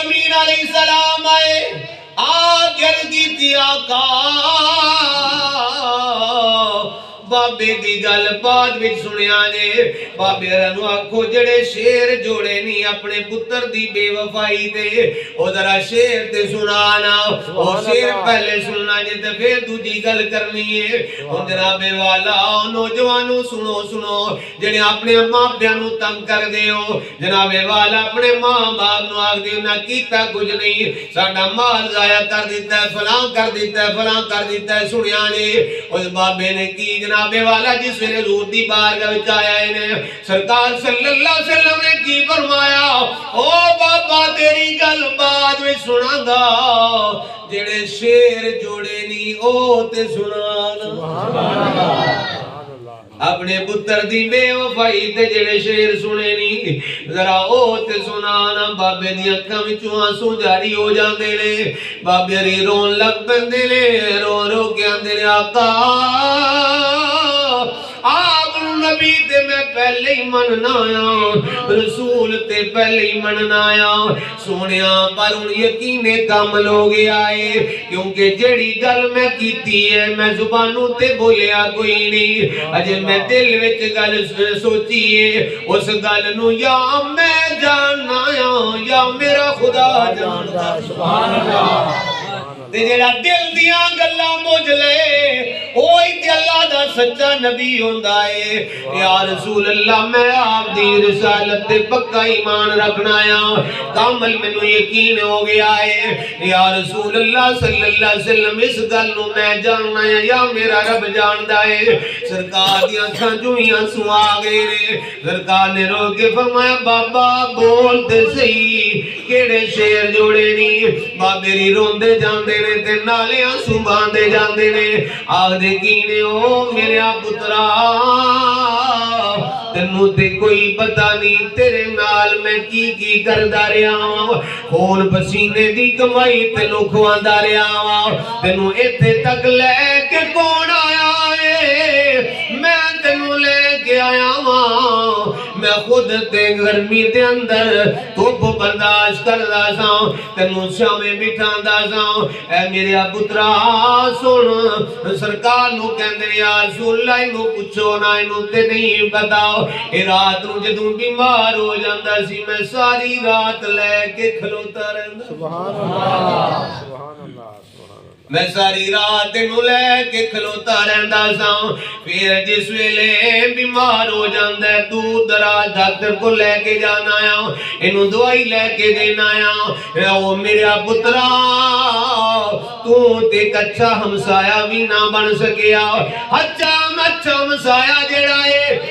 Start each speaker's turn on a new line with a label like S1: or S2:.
S1: अमीन अलैहिस्सलाम आए आखिर की आका बाबे दी गल बाद विच सुनिया ने बाबे नूं आखो जेड़े शेर जोड़े नहीं अपने पुत्र दी बेवफाई ते ओ जरा शेर ते सुनाना ओ शेर पहले सुनना जे ते फिर दूजी गल करनी है। हुण जनाबे वाला नौजवानों सुनो सुनो जेड़े अपने मापियां नूं तंग करदे हो जनाबे वाला अपने मां बाप नूं आखदे ना कीता कुछ नहीं साडा माल जाया कर दिता है फलां कर दिता है फलां कर दिता है सुनिया ने उस बाबे ने की जनाबे वाला जिस वेले हजूर दी बारगाह विच आया ने सरकार सल्लल्लाहु अलैहि वसल्लम ने की फरमाया ओ बाबा तेरी गल बाद में सुनांगा जेड़े शेर जोड़े नी ओ ते सुनाना सुभान अल्लाह अपने पुत्र दी बेवफाई ते जेड़े शेर सुने नी जरा ओ ते सुनाना बाबे दी अखां विचों आंसू जारी हो जांदे ने बाबे री रोन लग पैंदे ने रो रो के आंदे ने आका आप नबी ते मैं पहले ही मनना आया रसूल ते पहले ही मनना आया सोनिया पर हुण यकीने कम लोग आए क्योंकि जेड़ी गल मैं कीती है मैं जुबानों ते बोलिया कोई नहीं अजे मैं दिल विच गल सोची है उस गल नूं या मैं जानना या मेरा खुदा जानदा सुभान अल्लाह ते जेड़ा दिल दियां गल्लां मुझ ले ओही ते अल्लाह दा सच्चा नबी हुंदा है या रसूल अल्लाह मैं आप दी रिसालत ते पक्का ईमान रखना आ कामल मैनू यकीन हो गया है या रसूल अल्लाह सल्लल्लाहु अलैहि वसल्लम इस गल नूं मैं जानना है या मेरा रब जानदा है सरकार दी अखां चों ही आंसू आ गए ने सरकार ने रो के फरमाया बाबा बोल ते सही केड़े शेर जोड़े नी बाबे री रोंदे जांदे ने ते नाले आंसू बहांदे जांदे ने आखदे की ने ओ मेरे पुत्रा तेनू ते कोई पता नहीं तेरे नाल मैं की करदा रहा खून पसीने दी कमाई तेनू खुआंदा रहा तेनू इत्थे तक लेके कौन आया है मैं तेनू लेके आया मैं खुद ते गर्मी दे अंदर धुप बर्दाश्त करदा सा तेनू शामे बिठांदा सा ऐ मेरे पुत्रा सुन सरकार नू कहंदे यार रसूल इनू पूछो ना इनू ते नहीं पता ए रात नू जदों बीमार हो जांदा सी मैं सारी रात लेके खलोता रहंदा सुभान अल्लाह सुभान अल्लाह मैं सारी रात इनू लेके खलोता रहंदा सा फिर जिस वेले बीमार हो जांदा है दूर दराज डॉक्टर को लेके जाना आ इनू दवाई लेके देना आ ओ मेरा पुत्रा तू ते अच्छा हमसाया भी ना बन सकिया अच्छा हमसाया जेड़ा है